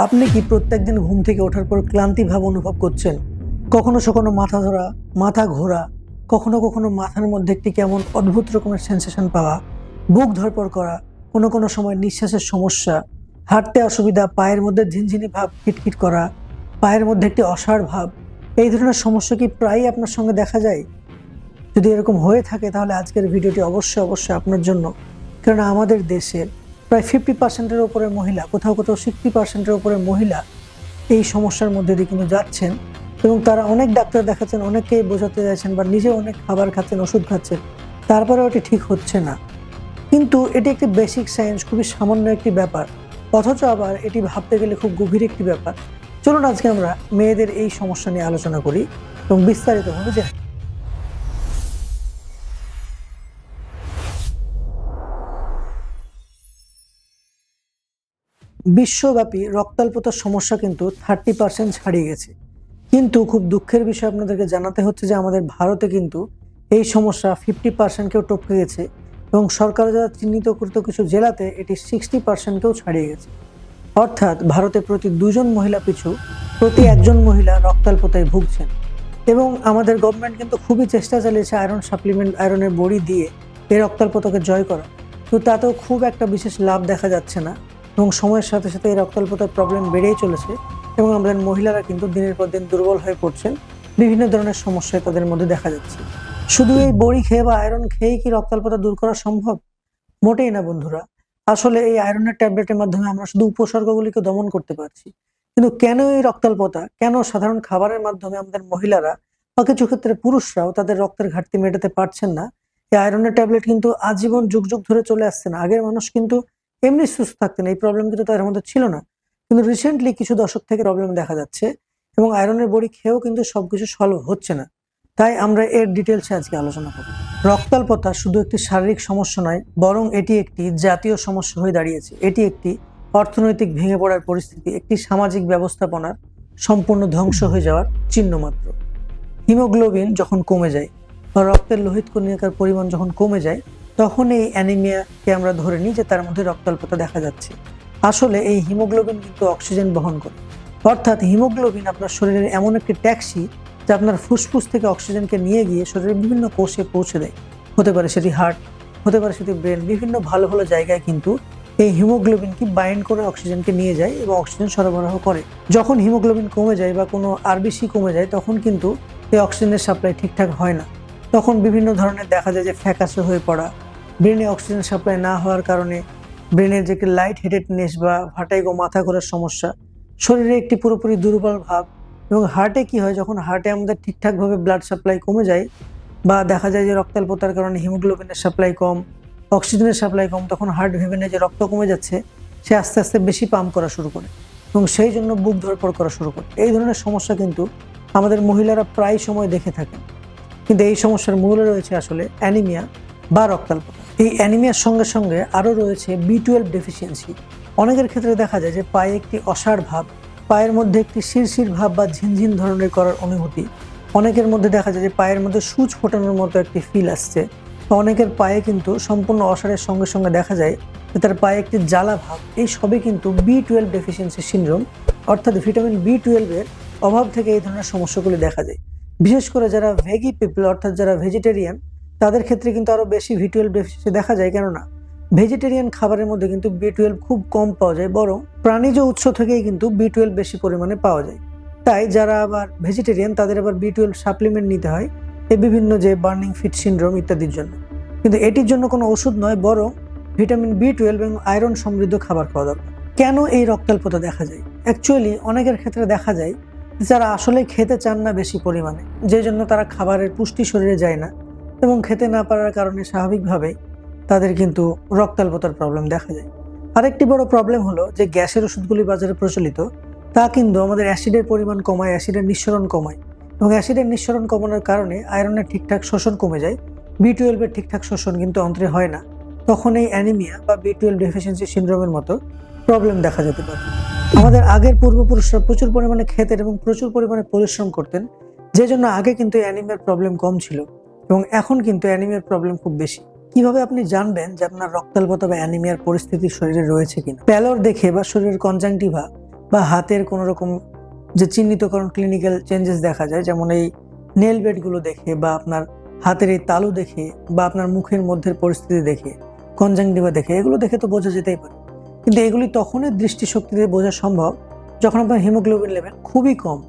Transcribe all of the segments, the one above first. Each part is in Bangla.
আপনি কি প্রত্যেকদিন ঘুম থেকে ওঠার পর ক্লান্তি ভাব অনুভব করছেন? কখনো কখনো মাথা ধরা, মাথা ঘোরা, কখনো কখনো মাথার মধ্যে একটি কেমন অদ্ভুত রকমের সেন্সেশন পাওয়া, বুক ধড়ফড় করা, কোনো সময় নিঃশ্বাসের সমস্যা, হাঁটতে অসুবিধা, পায়ের মধ্যে ঝিনঝিনি ভাব, খিটখিট করা, পায়ের মধ্যে একটি অসাড় ভাব, এই ধরনের সমস্যা কি প্রায়ই আপনার সঙ্গে দেখা যায়? যদি এরকম হয়ে থাকে তাহলে আজকের ভিডিওটি অবশ্যই আপনার জন্য। কারণ আমাদের দেশের প্রায় 50%-এর উপরে মহিলা, কোথাও 60%-এর উপরে মহিলা এই সমস্যার মধ্যে দিয়ে কিন্তু যাচ্ছেন এবং তারা অনেক ডাক্তার দেখাচ্ছেন, অনেককেই বোঝাতে চাইছেন বা নিজে অনেক খাবার খাচ্ছেন, ওষুধ খাচ্ছেন, তারপরেও এটি ঠিক হচ্ছে না। কিন্তু এটি একটি বেসিক সায়েন্স, খুবই সামান্য একটি ব্যাপার, অথচ আবার এটি ভাবতে গেলে খুব গভীর একটি ব্যাপার। চলুন আজকে আমরা মেয়েদের এই সমস্যা নিয়ে আলোচনা করি এবং বিস্তারিতভাবে জেনে নিই। বিশ্বব্যাপী রক্তাল্পতার সমস্যা কিন্তু 30% ছাড়িয়ে গেছে। কিন্তু খুব দুঃখের বিষয় আপনাদেরকে জানাতে হচ্ছে যে আমাদের ভারতে কিন্তু এই সমস্যা 50%-কেও টপকে গেছে এবং সরকার দ্বারা চিহ্নিতকৃত কিছু জেলাতে এটি 60%-কেও ছাড়িয়ে গেছে। অর্থাৎ ভারতে প্রতি 2 জন মহিলা পিছু প্রতি 1জন মহিলা রক্তাল্পতায় ভুগছেন এবং আমাদের গভর্নমেন্ট কিন্তু খুবই চেষ্টা চালিয়েছে আয়রন সাপ্লিমেন্ট, আয়রনের বড়ি দিয়ে এই রক্তাল্পতাকে জয় করা, কিন্তু তাতেও খুব একটা বিশেষ লাভ দেখা যাচ্ছে না এবং সময়ের সাথে সাথে এই রক্তাল্পতার প্রবলেম বেড়েই চলেছে এবং আমাদের মহিলারা কিন্তু দিনের পর দিন দুর্বল হয়ে পড়ছেন, বিভিন্ন ধরনের সমস্যায় তাদের মধ্যে দেখা যাচ্ছে। শুধু এই বড়ি খেয়ে বা আয়রন খেয়েই কি রক্তাল্পতা দূর করা সম্ভব? মোটেই না বন্ধুরা। আসলে এই আয়রনের ট্যাবলেটের মাধ্যমে আমরা শুধু উপসর্গগুলিকে দমন করতে পারছি, কিন্তু কেন এই রক্তাল্পতা, কেন সাধারণ খাবারের মাধ্যমে আমাদের মহিলারা বা কিছু ক্ষেত্রে পুরুষরাও তাদের রক্তের ঘাটতি মেটাতে পারছেন না? এই আয়রনের ট্যাবলেট কিন্তু আজীবন যুগ যুগ ধরে চলে আসছে না। আগের মানুষ কিন্তু এমনি সুস্থ থাকতেন, এই প্রবলেম কিন্তু তাদের মধ্যে ছিল না, কিন্তু রিসেন্টলি কিছু দশক থেকে প্রবলেম দেখা যাচ্ছে এবং আয়রনের বড়ি খেয়েও কিন্তু সবকিছু সলভ হচ্ছে না। তাই আমরা এর ডিটেলসে আজকে আলোচনা করব। রক্তাল্পতা শুধু একটি শারীরিক সমস্যা নয়, বরং এটি একটি জাতীয় সমস্যা হয়ে দাঁড়িয়েছে। এটি একটি অর্থনৈতিক ভেঙে পড়ার পরিস্থিতি, একটি সামাজিক ব্যবস্থাপনার সম্পূর্ণ ধ্বংস হয়ে যাওয়ার চিহ্ন মাত্র। হিমোগ্লোবিন যখন কমে যায় বা রক্তের লোহিত কণিকার পরিমাণ যখন কমে যায়, তখন এই অ্যানিমিয়াকে আমরা ধরে নিই যে তার মধ্যে রক্তাল্পতা দেখা যাচ্ছে। আসলে এই হিমোগ্লোবিন কিন্তু অক্সিজেন বহন করে, অর্থাৎ হিমোগ্লোবিন আপনার শরীরের এমন একটি ট্যাক্সি যা আপনার ফুসফুস থেকে অক্সিজেনকে নিয়ে গিয়ে শরীরের বিভিন্ন কোষে পৌঁছে দেয়। হতে পারে সেটি হার্ট, হতে পারে সেটি ব্রেন, বিভিন্ন ভালো ভালো জায়গায় কিন্তু এই হিমোগ্লোবিন কি বাইন্ড করে অক্সিজেনকে নিয়ে যায় এবং অক্সিজেন সরবরাহ করে। যখন হিমোগ্লোবিন কমে যায় বা কোনো আরবিসি কমে যায়, তখন কিন্তু এই অক্সিজেনের সাপ্লাই ঠিকঠাক হয় না। তখন বিভিন্ন ধরনের দেখা যায় যে ফ্যাকাসে হয়ে পড়া, ব্রেনে অক্সিজেন সাপ্লাই না হওয়ার কারণে ব্রেনের যে একটি লাইট হেডেডনেস বা ভার্টাইগো, মাথা ঘোরার সমস্যা, শরীরে একটি পুরোপুরি দুর্বল ভাব এবং হার্টে কি হয়, যখন হার্টে আমাদের ঠিকঠাকভাবে ব্লাড সাপ্লাই কমে যায় বা দেখা যায় যে রক্তাল্পতার কারণে হিমোগ্লোবিনের সাপ্লাই কম, অক্সিজেনের সাপ্লাই কম, তখন হার্ট ভেবে নেয় যে রক্ত কমে যাচ্ছে, সে আস্তে আস্তে বেশি পাম্প করা শুরু করে এবং সেই জন্য বুক ধড়ফড় করা শুরু করে। এই ধরনের সমস্যা কিন্তু আমাদের মহিলারা প্রায় সময় দেখে থাকেন। কিন্তু এই সমস্যার মূলে রয়েছে আসলে অ্যানিমিয়া বা রক্তাল্পতা। এই অ্যানিমিয়ার সঙ্গে সঙ্গে আরও রয়েছে B12 ডেফিসিয়েন্সি। অনেকের ক্ষেত্রে দেখা যায় যে পায়ে একটি অসাড় ভাব, পায়ের মধ্যে একটি শিরশির ভাব বা ঝিনঝিন ধরনের করার অনুভূতি। অনেকের মধ্যে দেখা যায় যে পায়ের মধ্যে সূচ ফোটানোর মতো একটি ফিল আসছে। অনেকের পায়ে কিন্তু সম্পূর্ণ অসাড়ের সঙ্গে সঙ্গে দেখা যায় যে তার পায়ে একটি জ্বালা ভাব। এই সবই কিন্তু B12 ডেফিসিয়েন্সি সিনড্রোম, অর্থাৎ ভিটামিন B12 এর অভাব থেকে এই ধরনের সমস্যাগুলি দেখা যায়। বিশেষ করে যারা ভেগি পিপল, অর্থাৎ যারা ভেজিটেরিয়ান, তাদের ক্ষেত্রে কিন্তু আরো বেশি B12 ডেফিসিয়েন্সি দেখা যায়। কেননা ভেজিটেরিয়ান খাবারের মধ্যে কিন্তু B12 খুব কম পাওয়া যায়, বরং প্রাণীজ উৎস থেকেই কিন্তু B12 বেশি পরিমাণে পাওয়া যায়। তাই যারা আবার ভেজিটেরিয়ান তাদের আবার B12 সাপ্লিমেন্ট নিতে হয় এই বিভিন্ন যে বার্নিং ফিট সিনড্রোম ইত্যাদির জন্য। কিন্তু এটির জন্য কোনো ওষুধ নয়, বরং ভিটামিন B12 এবং আয়রন সমৃদ্ধ খাবার খাওয়া দরকার। কেন এই রক্তাল্পতা দেখা যায়? অ্যাকচুয়ালি অনেকের ক্ষেত্রে দেখা যায় যারা আসলে খেতে চান না বেশি পরিমাণে, যে জন্য তারা খাবারের পুষ্টি শরীরে যায় না এবং খেতে না পারার কারণে স্বাভাবিকভাবেই তাদের কিন্তু রক্তাল্পতার প্রবলেম দেখা যায়। আরেকটি বড় প্রবলেম হলো যে গ্যাসের ওষুধগুলি বাজারে প্রচলিত, তা কিন্তু আমাদের অ্যাসিডের পরিমাণ কমায়, অ্যাসিডের নিঃসরণ কমায় এবং অ্যাসিডের নিঃসরণ কমানোর কারণে আয়রনের ঠিকঠাক শোষণ কমে যায়, B12 এর ঠিকঠাক শোষণ কিন্তু অন্ত্রে হয় না। তখন এই অ্যানিমিয়া বা B12 ডেফিসিয়েন্সি সিনড্রোমের মতো প্রবলেম দেখা যেতে পারে। আমাদের আগের পূর্বপুরুষরা প্রচুর পরিমাণে খেতেন এবং প্রচুর পরিমাণে পরিশ্রম করতেন, যে জন্য আগে কিন্তু অ্যানিমিয়ার প্রবলেম কম ছিল এবং এখন কিন্তু অ্যানিমিয়ার প্রবলেম খুব বেশি। কিভাবে আপনি জানবেন যে আপনার রক্তাল্পতা বা অ্যানিমিয়ার পরিস্থিতি শরীরে রয়েছে কিনা? প্যালোর দেখে বা শরীরের কনজাংটিভা বা হাতের কোনো রকম যে চিহ্নিতকরণ ক্লিনিক্যাল চেঞ্জেস দেখা যায়, যেমন এই নেল বেডগুলো দেখে বা আপনার হাতের এই তালু দেখে বা আপনার মুখের মধ্যের পরিস্থিতি দেখে, কনজাংটিভা দেখে, এগুলো দেখে তো বোঝা যেতেই পারে। কিন্তু এগুলি তখনই দৃষ্টিশক্তিতে বোঝা সম্ভব যখন আপনার হিমোগ্লোবিন লেভেল খুবই কম।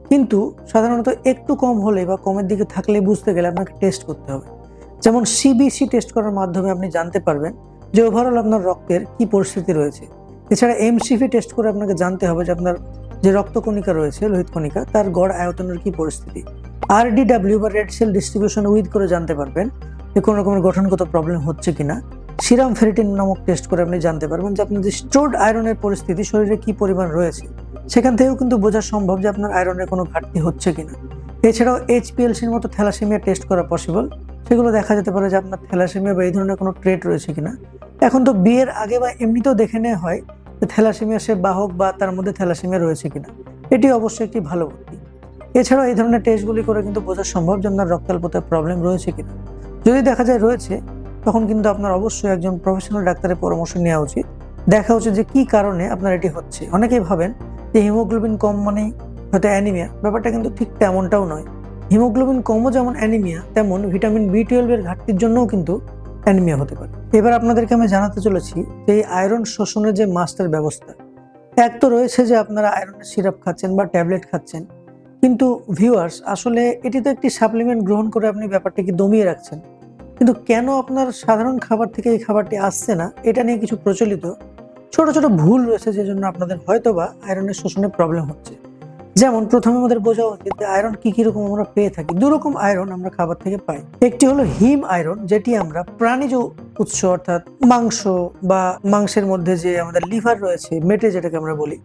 কিন্তু সাধারণত একটু কম হলে বা কমের দিকে থাকলে বুঝতে গেলে আপনাকে টেস্ট করতে হবে। যেমন সিবিসি টেস্ট করার মাধ্যমে আপনি জানতে পারবেন যে ওভারঅল আপনার রক্তের কি পরিস্থিতি রয়েছে। এছাড়া এমসিভি টেস্ট করে আপনাকে জানতে হবে যে আপনার যে রক্তকণিকা রয়েছে, লোহিত কণিকা, তার গড় আয়তনের কি পরিস্থিতি। আরডিডব্লিউ বা রেড সেল ডিস্ট্রিবিউশন উইথ করে জানতে পারবেন যে কোনো রকমের গঠনগত প্রবলেম হচ্ছে কিনা। সিরাম ফেরিটিন নামক টেস্ট করে আপনি জানতে পারবেন যে আপনার যে স্টোরড আয়রনের পরিস্থিতি শরীরে কি পরিমাণ রয়েছে। সেখান থেকেও কিন্তু বোঝা সম্ভব যে আপনার আয়রনের কোনো ঘাটতি হচ্ছে কিনা। এছাড়াও এইচপিএলসির মতো থ্যালাসেমিয়া টেস্ট করা পসিবল। সেগুলো দেখা যেতে পারে যে আপনার থ্যালাসেমিয়া বা এই ধরনের কোনো ট্রেট রয়েছে কিনা। এখন তো বিয়ের আগে বা এমনিতেও দেখে নেওয়া হয় যে থ্যালাসেমিয়া সে বাহক বা তার মধ্যে থ্যালাসেমিয়া রয়েছে কিনা। এটি অবশ্যই একটি ভালো বুদ্ধি। এছাড়াও এই ধরনের টেস্টগুলি করে কিন্তু বোঝা সম্ভব যে আপনার রক্তাল্পতার প্রবলেম রয়েছে কিনা। যদি দেখা যায় রয়েছে, তখন কিন্তু আপনার অবশ্যই একজন প্রফেশনাল ডাক্তারের পরামর্শ নেওয়া উচিত। দেখা উচিত যে কি কারণে আপনার এটি হচ্ছে। অনেকেই ভাবেন যে হিমোগ্লোবিন কম মানেই হয়তো অ্যানিমিয়া, ব্যাপারটা কিন্তু ঠিক তেমনটাও নয়। হিমোগ্লোবিন কমও যেমন অ্যানিমিয়া, তেমন ভিটামিন B12 এর ঘাটতির জন্যও কিন্তু অ্যানিমিয়া হতে পারে। এবার আপনাদেরকে আমি জানাতে চলেছি যে এই আয়রন শোষণের যে মাস্টার ব্যবস্থা, এক তো রয়েছে যে আপনারা আয়রনের সিরাপ খাচ্ছেন বা ট্যাবলেট খাচ্ছেন, কিন্তু ভিউয়ার্স, আসলে এটি তো একটি সাপ্লিমেন্ট গ্রহণ করে আপনি ব্যাপারটিকে দমিয়ে রাখছেন। কিন্তু কেন আপনার সাধারণ খাবার থেকে এই খাবারটি আসছে না, এটা নিয়ে কিছু প্রচলিত ছোট ছোট ভুল রয়েছে, যে জন্য আপনাদের হয়তোবা আয়রনের শোষণে প্রবলেম হচ্ছে। যেমন প্রথমে আমাদের বোঝা উচিত যে আয়রন কি কি রকম আমরা পেয়ে থাকি। দু রকম আয়রন আমরা খাবার থেকে পাই। একটি হলো হিম আয়রন, যেটি আমরা প্রাণীজ উৎস অর্থাৎ মাংস বা মাংসের মধ্যে যে আমাদের লিভার রয়েছে, মেটে যেটাকে আমরা বলি,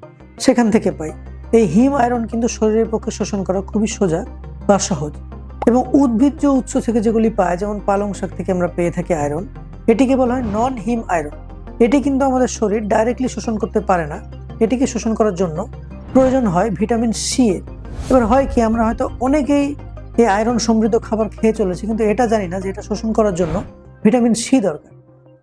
সেখান থেকে পাই। এই হিম আয়রন কিন্তু শরীরের পক্ষে শোষণ করা খুবই সোজা বা সহজ। এবং উদ্ভিজ্জ উৎস থেকে যেগুলি পায়, যেমন পালং শাক থেকে আমরা পেয়ে থাকি আয়রন, এটিকে বলা হয় নন হিম আয়রন। এটি কিন্তু আমাদের শরীর ডাইরেক্টলি শোষণ করতে পারে না। এটিকে শোষণ করার জন্য প্রয়োজন হয় ভিটামিন সি এর। এবার হয় কি, আমরা হয়তো অনেকেই এই আয়রন সমৃদ্ধ খাবার খেয়ে চলেছি, কিন্তু এটা জানি না যে এটা শোষণ করার জন্য ভিটামিন সি দরকার।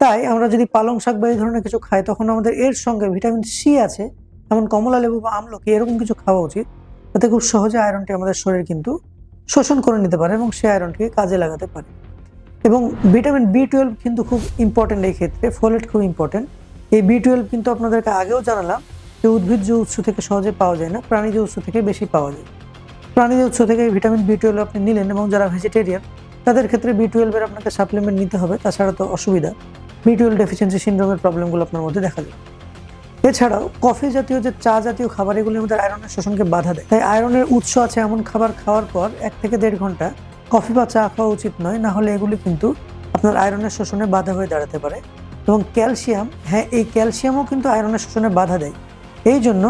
তাই আমরা যদি পালং শাক বা এই ধরনের কিছু খাই, তখন আমাদের এর সঙ্গে ভিটামিন সি আছে এমন কমলা লেবু বা আমলকি এরকম কিছু খাওয়া উচিত, যাতে খুব সহজে আয়রনটি আমাদের শরীর কিন্তু শোষণ করে নিতে পারে এবং সেই আয়রনটিকে কাজে লাগাতে পারে। এবং ভিটামিন B12 কিন্তু খুব ইম্পর্টেন্ট এই ক্ষেত্রে, ফোলেট খুব ইম্পর্টেন্ট। এই B12 কিন্তু আপনাদেরকে আগেও জানালাম যে উদ্ভিজ্জ উৎস থেকে সহজে পাওয়া যায় না, প্রাণীজ উৎস থেকে বেশি পাওয়া যায়। প্রাণীজ উৎস থেকে ভিটামিন B12 আপনি নিলেন, এবং যারা ভেজিটেরিয়ান তাদের ক্ষেত্রে B12 এর আপনাকে সাপ্লিমেন্ট নিতে হবে, তাছাড়া তো অসুবিধা। B12 ডেফিসিয়েন্সি সিনড্রোমের প্রবলেমগুলো আপনার মধ্যে দেখা যায়। এছাড়াও কফি জাতীয় যে চা জাতীয় খাবার, এগুলি আমাদের আয়রনের শোষণকে বাধা দেয়। তাই আয়রনের উৎস আছে এমন খাবার খাওয়ার পর 1 থেকে 1.5 ঘন্টা কফি বা চা খাওয়া উচিত নয়, না হলে এগুলি কিন্তু আপনার আয়রনের শোষণে বাধা হয়ে দাঁড়াতে পারে। এবং ক্যালসিয়াম, হ্যাঁ, এই ক্যালসিয়ামও কিন্তু আয়রনের শোষণে বাধা দেয়। এই জন্য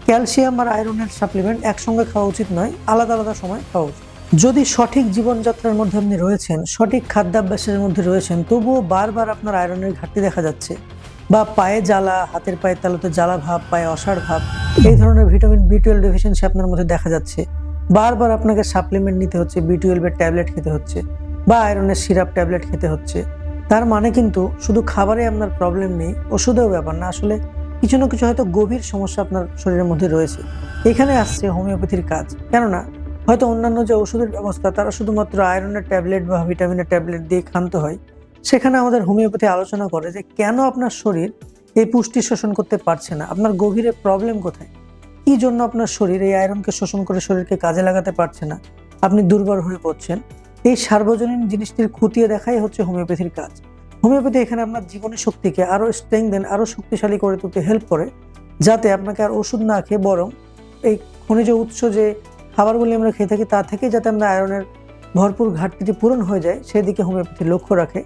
ক্যালসিয়াম আর আয়রনের সাপ্লিমেন্ট একসঙ্গে খাওয়া উচিত নয়, আলাদা আলাদা সময় খাওয়া উচিত। যদি সঠিক জীবনযাত্রার মধ্যে আপনি রয়েছেন, সঠিক খাদ্যাভ্যাসের মধ্যে রয়েছেন, তবুও বারবার আপনার আয়রনের ঘাটতি দেখা যাচ্ছে, বা পায়ে জ্বালা, হাতের পায়ের তালুতে জ্বালা ভাব, পায়ে অসাড় ভাব, এই ধরনের ভিটামিন B12 ডেফিসিয়েন্সি আপনার মধ্যে দেখা যাচ্ছে, বারবার আপনাকে সাপ্লিমেন্ট নিতে হচ্ছে, B12 এর ট্যাবলেট খেতে হচ্ছে বা আয়রনের সিরাপ ট্যাবলেট খেতে হচ্ছে, তার মানে কিন্তু শুধু খাবারে আপনার প্রবলেম নেই, ওষুধেও ব্যাপার না, আসলে কিছু না কিছু হয়তো গভীর সমস্যা আপনার শরীরের মধ্যে রয়েছে। এখানে আসছে হোমিওপ্যাথির কাজ। কেননা হয়তো অন্যান্য যে ওষুধের ব্যবস্থা, তারা শুধুমাত্র আয়রনের ট্যাবলেট বা ভিটামিনের ট্যাবলেট দিয়ে ক্ষান্ত হয়। সেখানে আমাদের হোমিওপ্যাথি আলোচনা করে যে কেন আপনার শরীর এই পুষ্টি শোষণ করতে পারছে না, আপনার গভীরে প্রবলেম কোথায়, কি জন্য আপনার শরীর এই আয়রনকে শোষণ করে শরীরকে কাজে লাগাতে পারছে না, আপনি দুর্বল হয়ে পড়ছেন। এই সার্বজনীন জিনিসটির খুঁটিয়ে দেখাই হচ্ছে হোমিওপ্যাথির কাজ। হোমিওপ্যাথি এখানে আপনার জীবনী শক্তিকে আরও স্ট্রেংথেন, আরও শক্তিশালী করে তুলতে হেল্প করে, যাতে আপনাকে আর ওষুধ না খেয়ে বরং এই খনিজ উৎস যে খাবারগুলি আমরা খেয়ে থাকি তা থেকেই যাতে আমরা আয়রনের ভরপুর ঘাটতিটি পূরণ হয়ে যায়, সেদিকে হোমিওপ্যাথি লক্ষ্য রাখে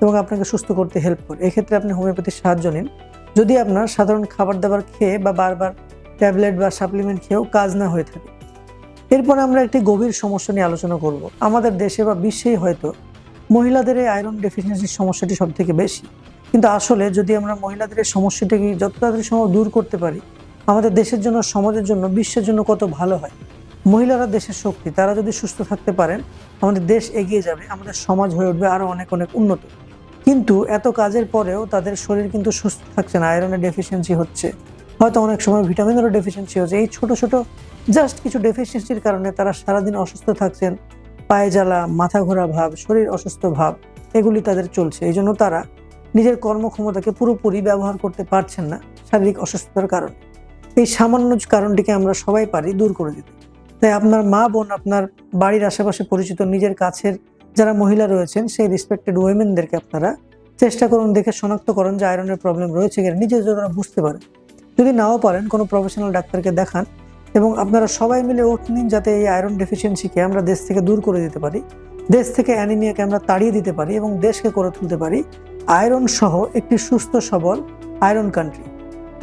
এবং আপনাকে সুস্থ করতে হেল্প করে। এক্ষেত্রে আপনি হোমিওপ্যাথির সাহায্য নিন। যদি আপনার সাধারণ খাবার দাবার খেয়ে বা বারবার ট্যাবলেট বা সাপ্লিমেন্ট খেয়েও কাজ না হয়ে থাকে। এরপরে আমরা একটি গভীর সমস্যা নিয়ে আলোচনা করব। আমাদের দেশে বা বিশ্বেই হয়তো মহিলাদের এই আয়রন ডেফিসিয়েন্সির সমস্যাটি সব থেকে বেশি। কিন্তু আসলে যদি আমরা মহিলাদের এই সমস্যাটিকে যত তাড়াতাড়ি সম্ভব দূর করতে পারি, আমাদের দেশের জন্য, সমাজের জন্য, বিশ্বের জন্য কত ভালো হয়। মহিলারা দেশের শক্তি, তারা যদি সুস্থ থাকতে পারেন, আমাদের দেশ এগিয়ে যাবে, আমাদের সমাজ হয়ে উঠবে আরও অনেক অনেক উন্নত। কিন্তু এত কাজের পরেও তাদের শরীর কিন্তু সুস্থ থাকছে না, আয়রনের ডেফিসিয়েন্সি হচ্ছে। হয়তো অনেক সময় ভিটামিনেরও ডেফিসিয়েন্সি হচ্ছে। এই ছোট ছোট জাস্ট কিছু ডেফিসিয়েন্সির কারণে তারা সারাদিন অসুস্থ থাকছেন, পায়ে জ্বালা, মাথা ঘোরা ভাব, শরীর অসুস্থ ভাব এগুলি তাদের চলছে। এই জন্য তারা নিজের কর্মক্ষমতাকে পুরোপুরি ব্যবহার করতে পারছেন না শারীরিক অসুস্থতার কারণে। এই সামান্য কারণটিকে আমরা সবাই পারি দূর করে দিতে। তাই আপনার মা বোন, আপনার বাড়ির আশেপাশে পরিচিত নিজের কাছের যারা মহিলা রয়েছেন সেই রেসপেক্টেড ওয়েমেনদেরকে আপনারা চেষ্টা করুন, দেখে শনাক্ত করুন যে আয়রনের প্রবলেম রয়েছে কিনা, নিজে যদি ওরা বুঝতে পারেন। যদি নাও পারেন কোনো প্রফেশনাল ডাক্তারকে দেখান এবং আপনারা সবাই মিলে ওট নিন যাতে এই আয়রন ডেফিসিয়েন্সিকে আমরা দেশ থেকে দূর করে দিতে পারি, দেশ থেকে অ্যানিমিয়াকে আমরা তাড়িয়ে দিতে পারি এবং দেশকে করে তুলতে পারি আয়রন সহ একটি সুস্থ সবল আয়রন কান্ট্রি।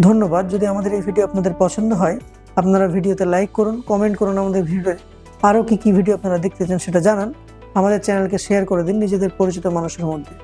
ধন্যবাদ। যদি আমাদের এই ভিডিও আপনাদের পছন্দ হয়, আপনারা ভিডিওতে লাইক করুন, কমেন্ট করুন, আমাদের ভিডিওতে আরও কি ভিডিও আপনারা দেখতে চান সেটা জানান, আমাদের চ্যানেলকে শেয়ার করে দিন নিজেদের পরিচিত মানুষের মধ্যে।